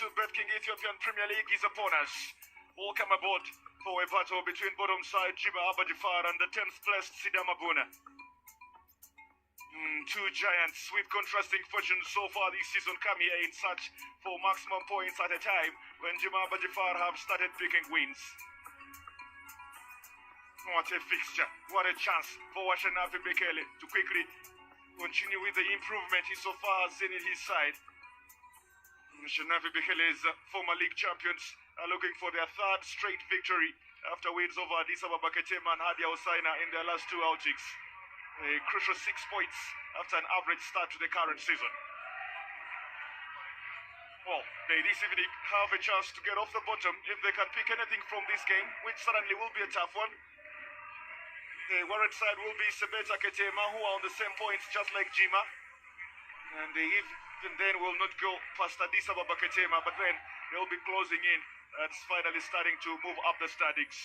to Bétking Ethiopian Premier League is upon us. Welcome aboard for a battle between bottom side Jima Abajdifar and the 10th placed Sidamabuna. Two giants with contrasting fortunes so far this season come here in search for maximum points at a time when Jima Abajdifar have started picking wins. What a fixture, what a chance for Washanafi Bekele to quickly continue with the improvement he so far has seen in his side. Washanafi Bekele's former league champions are looking for their third straight victory after wins over Addis Ababa Ketema and Hadia Hossaina in their last two outings. A crucial 6 points after an average start to the current season. Well, they this evening have a chance to get off the bottom if they can pick anything from this game, which certainly will be a tough one. The worried side will be Sebeta Ketema, who are on the same points just like Jima. And they even then will not go past Addis Ababa Ketema, but then they'll be closing in and finally starting to move up the standings.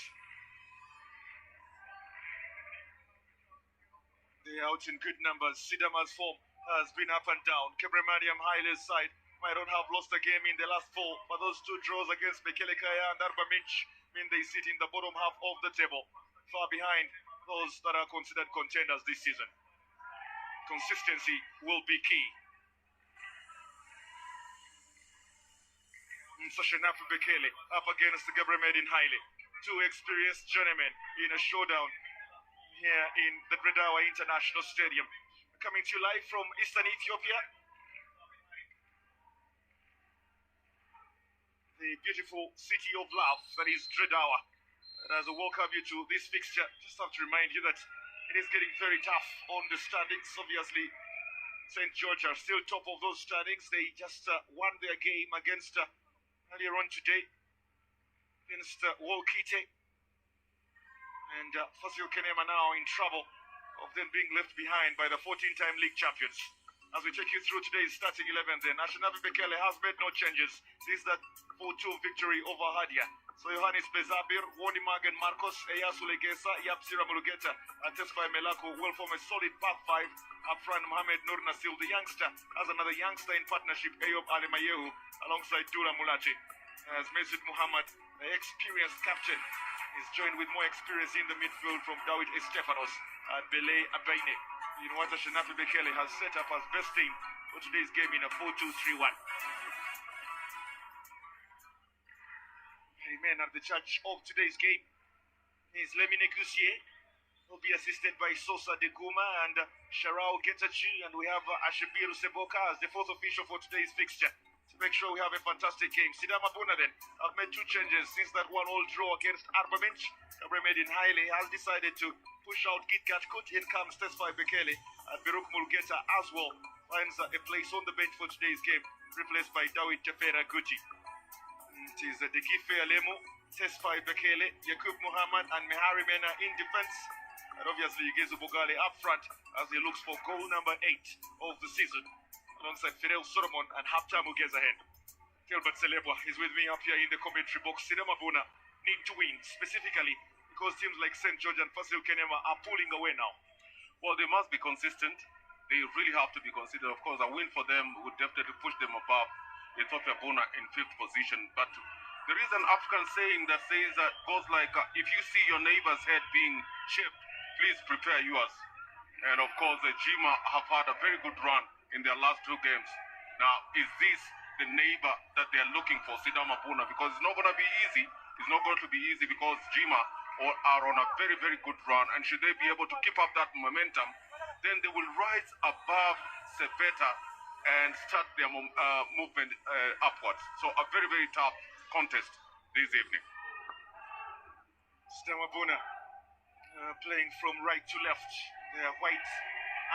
They're out in good numbers. Sidama's form has been up and down. Kebremaniam Haile's side might not have lost a game in the last 4, but those 2 draws against Bekelekaya and Arbaminch mean they sit in the bottom half of the table, far behind those that are considered contenders this season. Consistency will be key. Sashanafu Bekele up against Gebremedin Haile. 2 experienced journeymen in a showdown here in the Bredawa International Stadium. Coming to you live from Eastern Ethiopia. The beautiful city of love that is Dredawa. And as I welcome you to this fixture, just have to remind you that it is getting very tough on the standings. Obviously, St. George are still top of those standings. They just won their game against earlier on today against Wolkite. And Fasil Kenema now in trouble of them being left behind by the 14-time league champions. As we take you through today's starting 11, then Ashanavi Bekele has made no changes. This is that 4-2 victory over Hadia. So Yohannes Bezabir, Woni Magen Marcos, Eyasu Legesa, Yapsira Mulugeta, and Tesfai Melako will form a solid back 5. Up front, Mohamed Nur Nasil, the youngster, as another youngster in partnership, Ayob Alemayehu, alongside Dula Mulachi. As Mesut Muhammad, the experienced captain, is joined with more experience in the midfield from Dawit Estefanos and Bele Abaine. In what Ashanafi Bekele has set up as best team for today's game in a 4-2-3-1. Amen. At the charge of today's game is Lemine Gussier, who will be assisted by Sosa de Guma and Sharao Getachi, and we have Ashabiru Seboka as the 4th official for today's fixture. To make sure we have a fantastic game. Sidama Buna then have made 2 changes since that 1-1 draw against Arbaminch. Gabremedin Haile has decided to push out Gitgat Kut. In comes Tesfai Bekele, and Biruk Mulgeta as well finds a place on the bench for today's game, replaced by Dawit Jafera Guti. It is Dekife Alemu, Tesfai Bekele, Yakub Muhammad and Mehari Mena in defense. And obviously Yugezu Bogale up front as he looks for goal number 8 of the season, alongside Fidel Solomon and Hapta Mugezahen. Gilbert Celebwa is with me up here in the commentary box. Sidama Buna need to win, specifically because teams like St. George and Fasil Kenema are pulling away now. Well, they must be consistent. They really have to be consistent. Of course, a win for them would definitely push them above Ethiopia Buna in 5th position. But there is an African saying that says goes like, if you see your neighbor's head being shaved, please prepare yours. And of course, the Jima have had a very good run in their last 2 games. Now, is this the neighbor that they're looking for, Sidama Buna? Because it's not going to be easy. It's not going to be easy because Jima are on a very, very good run. And should they be able to keep up that momentum, then they will rise above Sebeta and start their movement upwards. So a very, very tough contest this evening. Sidama Buna playing from right to left. They are white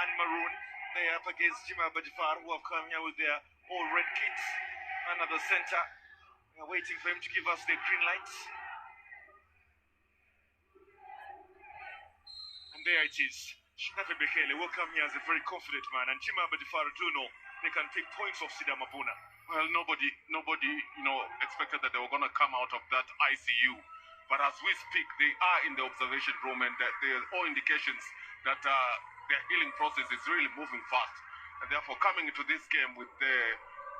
and maroon. They are up against Jima Abajdifar, who have come here with their all red kits. And at the center, we are waiting for him to give us the green lights. And there it is. Shinafe Bekele will come here as a very confident man, and Jima Abajdifar do know they can take points off Sidama Buna. Well, nobody, expected that they were going to come out of that ICU. But as we speak, they are in the observation room, and there are all indications that their healing process is really moving fast. And therefore, coming into this game with the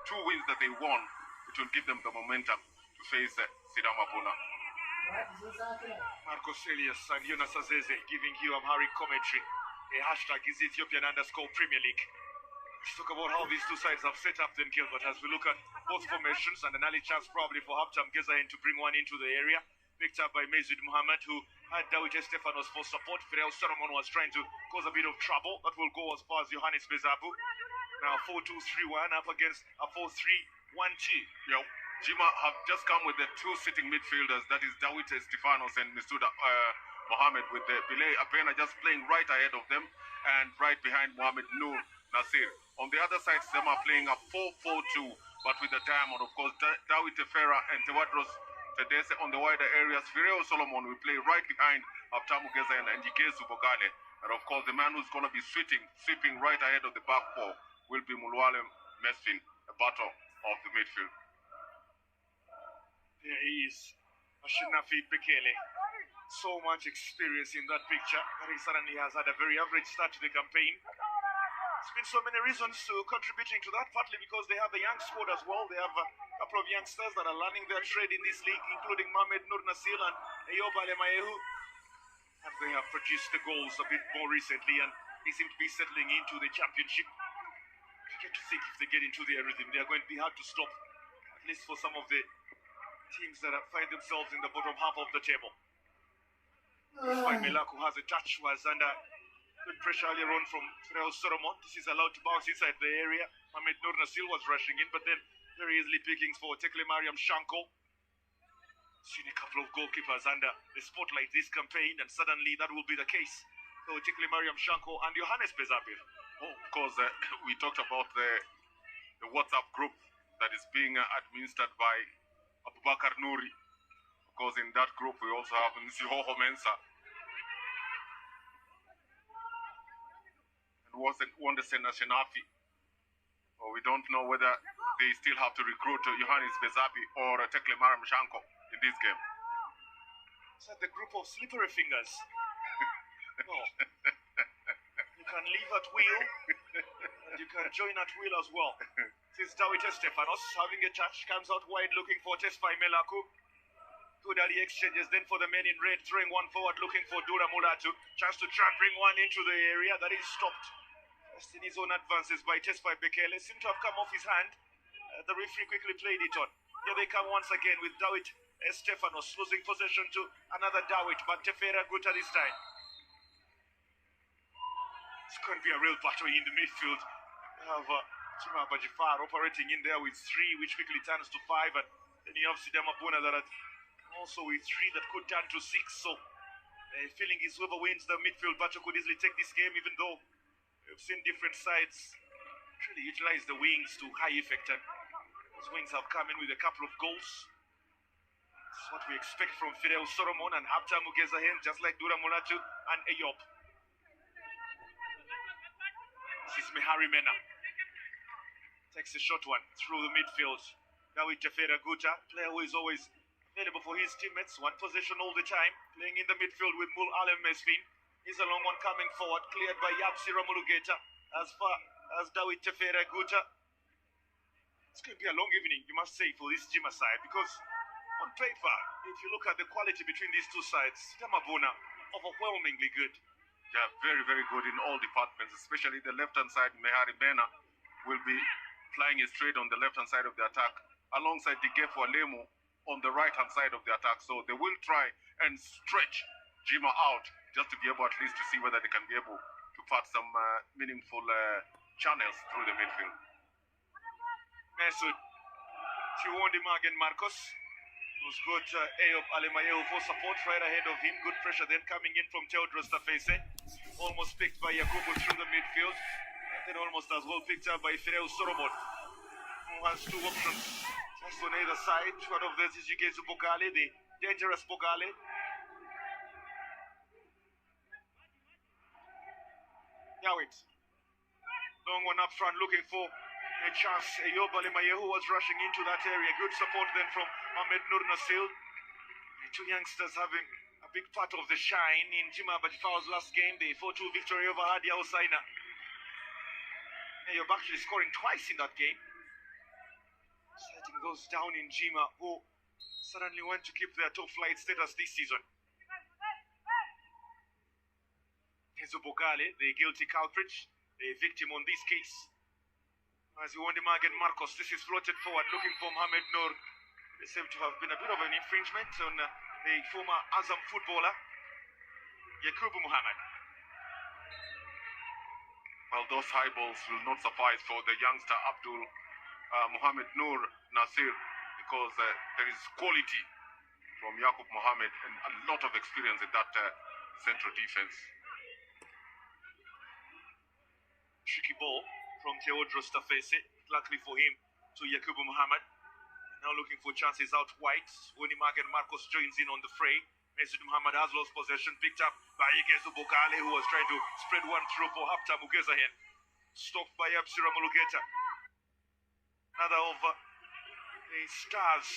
2 wins that they won, it will give them the momentum to face Sidama Buna. Marcos Elias and Jonas Azeze giving you Amharic commentary. A hashtag is Ethiopian _Premier League. Let's talk about how these two sides have set up then, Gilbert, as we look at both formations and an early chance probably for Haptam Gezahen to bring one into the area. Picked up by Mezid Muhammad, who had Dawit Estefanos for support. Fireo Solomon was trying to cause a bit of trouble. That will go as far as Johannes Bezabu. Now 4-2-3-1 up against a 4-3-1-2. Yo, Jima have just come with the two sitting midfielders. That is Dawit Estefanos and Misuda Mohammed, with the Bilay Apena just playing right ahead of them and right behind Mohamed Noor Nasir. On the other side, them are playing a 4-4-2, but with a diamond, of course, Dawit Tefera and Tewadros Tedese on the wider areas. Fireo Solomon will play right behind Abtamu Gezahen and Jikesu Bogale. And of course, the man who's going to be sweeping right ahead of the back four will be Mulwalem Mesfin, a battle of the midfield. There he is, Ashinafi Bekele. So much experience in that picture, but he suddenly has had a very average start to the campaign. There's been so many reasons to contributing to that, partly because they have a young squad as well. They have a couple of youngsters that are learning their trade in this league, including Mohamed Noor Nasil and Eyob Alemayehu. And they have produced the goals a bit more recently, and they seem to be settling into the championship. You get to think if they get into the rhythm, they are going to be hard to stop, at least for some of the teams that find themselves in the bottom half of the table. Melaku has a touch, was under good pressure earlier on from Fireo Solomon. This is allowed to bounce inside the area. Mohamed Noor Nasil was rushing in, but then very easily pickings for Tekle Mariam Shanko. Seen a couple of goalkeepers under the spotlight this campaign, and suddenly that will be the case. So Tekle Mariam Shanko and Johannes Bezabir. Oh, of course, we talked about the WhatsApp group that is being administered by Abubakar Nouri. Of course, in that group, we also have Nsihoho Mensa. And Wondersen Nashenafi. So we don't know whether they still have to recruit Johannes Bezabi or Tekle Mariam Shanko in this game. Is that the group of slippery fingers? No. You can leave at will, and you can join at will as well. This is Dawit Estefanos having a touch, comes out wide looking for Tesfai Melaku. Good early exchanges then for the men in red, throwing one forward looking for Dura Mulatu. Chance to try and bring one into the area, that is stopped. Just in his own advances by Tesfai Bekele, seem to have come off his hand. The referee quickly played it on. Here they come once again with Dawit Estefanos losing possession to another Dawit, but Tefera Guta this time. It's going to be a real battle in the midfield. You have AbajiFar operating in there with 3, which quickly turns to 5, and then you have Sidama Buna that had also with 3 that could turn to 6. So feeling is whoever wins the midfield battle could easily take this game, even though we've seen different sides really utilize the wings to high effect, and those wings have come in with a couple of goals. This is what we expect from Fireo Solomon and Abta Mugezahen, just like Dura Mulatu and Eyob. This is Mehari Mena. Takes a short one through the midfield. Now with Tefera Guta, player who is always available for his teammates. One possession all the time. Playing in the midfield with Mul Alem Mesfin. He's a long one coming forward. Cleared by Yabsi Ramulugeta. As far as Dawit Tefera Guta. It's going to be a long evening, you must say, for this Jima side. Because on paper, if you look at the quality between these two sides, Tamabuna, overwhelmingly good. Yeah, very, very good in all departments, especially the left-hand side. Mehari Bena will be flying straight on the left-hand side of the attack, alongside Digefu Alemu on the right-hand side of the attack. So they will try and stretch Jima out, just to be able at least to see whether they can be able to pass some meaningful channels through the midfield. Mesut, Tiwondi Magen Marcos, who's got Eyob Alemayehu for support right ahead of him. Good pressure then coming in from Teodros Tafese. Almost picked by Yakubu through the midfield. And then almost as well picked up by Fireo Solomon, who has 2 options just on either side. One of them is Jigezu Bogale, the dangerous Bogale. Now it's long one up front looking for a chance. Eyob Alemayehu was rushing into that area. Good support then from Ahmed Nur Nasil. The 2 youngsters having a big part of the shine in Jima Abajifar's last game, the 4-2 victory over Hadia Hossaina. Eyob actually scoring twice in that game. Setting those down in Jima who suddenly want to keep their top flight status this season. Bogale, the guilty culprit, the victim on this case. As you want Magen Marcos, this is floated forward looking for Mohamed Noor. There seems to have been a bit of an infringement on the former Azam footballer, Yakubu Muhammad. Well, those high balls will not suffice for the youngster Abdul Mohamed Noor Nasir, because there is quality from Yakub Mohamed and a lot of experience in that central defense. Tricky ball from Theodros Tafese, luckily for him, to Yakubu Muhammad. Now looking for chances out wide. Magen Marcos joins in on the fray. Mesut Muhammad has lost possession, picked up by Igezu Bokale, who was trying to spread one through for Hapta Mugezahen. Stopped by Absira Mulugeta. Another of the stars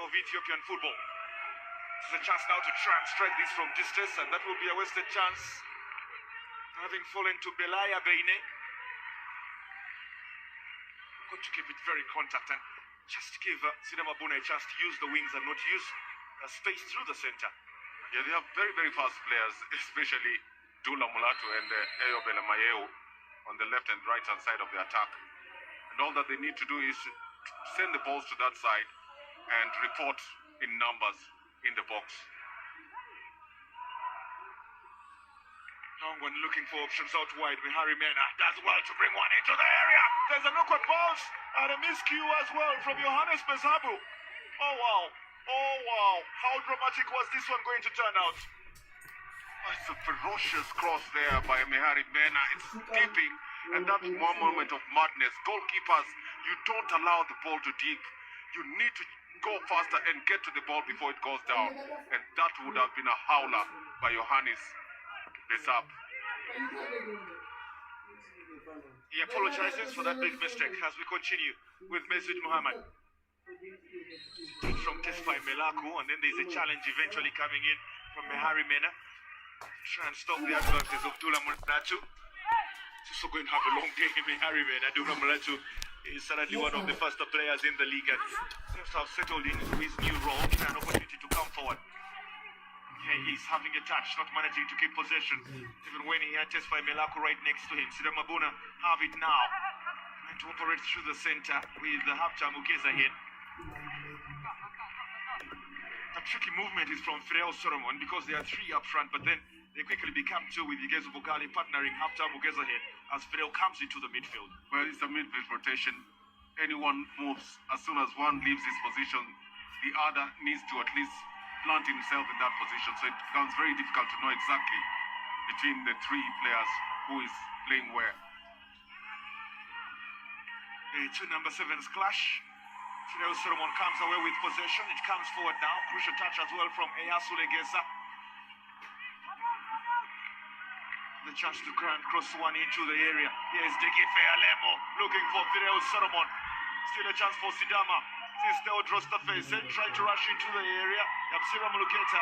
of Ethiopian football. There's a chance now to try and strike this from distance, and that will be a wasted chance. Having fallen to Belaya Beine. Got to keep it very contact and just give Sidama Buna a chance to use the wings and not use space through the center. Yeah, they have very, very fast players, especially Dula Mulatu and Eyo Belamayeo on the left and right hand side of the attack. And all that they need to do is send the balls to that side and report in numbers in the box. Long one looking for options out wide. Mihari Mena does well to bring one into the area. There's a knock-on bounce and a miscue as well from Johannes Bezabu. Oh wow. Oh wow. How dramatic was this one going to turn out? It's a ferocious cross there by Mihari Mena. It's dipping, and that's one moment of madness. Goalkeepers, you don't allow the ball to dip. You need to go faster and get to the ball before it goes down. And that would have been a howler by Johannes Besab. He apologizes for that big mistake as we continue with Mesut Muhammad. From Tesfai Melaku, and then there's a challenge eventually coming in from Mehari Mena. Try and stop the advances of Dula Mulatu. He's also going to have a long day in Mehari Mena. Dula Mulatu is certainly one of the faster players in the league and seems to have settled into his new role, given an opportunity to come forward. Yeah, he's having a touch, not managing to keep possession, even when he had Tesfai Melaku right next to him. Sidama Buna have it now. Trying to operate through the center with the Hapta Mugeza here. The tricky movement is from Fireo Solomon because there are three up front, but then they quickly become two with Igezu Bokali partnering Hapta Mugeza here as Fireo comes into the midfield. Well, it's a midfield rotation. Anyone moves, as soon as one leaves his position, the other needs to at least plant himself in that position, so it becomes very difficult to know exactly between the three players who is playing where. The two number 7s clash. Fireo Solomon comes away with possession. It comes forward now. Crucial touch as well from Eyasu Legesa. The chance to cross one into the area. Here's Degife Alemo looking for Fireo Solomon. Still a chance for Sidama. This is Theodros Tafese trying to rush into the area. Yabsira Muluketa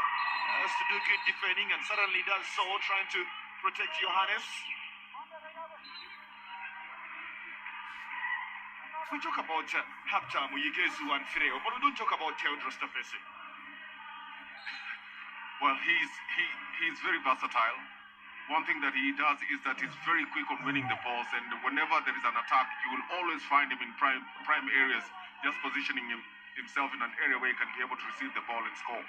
has to do good defending and suddenly does so, trying to protect Johannes. We talk about Hapta Muyigezu and Fireo, but we don't talk about Theodros Tafese. Well, he's very versatile. One thing that he does is that he's very quick on winning the balls, and whenever there is an attack, you will always find him in prime areas, just positioning himself in an area where he can be able to receive the ball and score.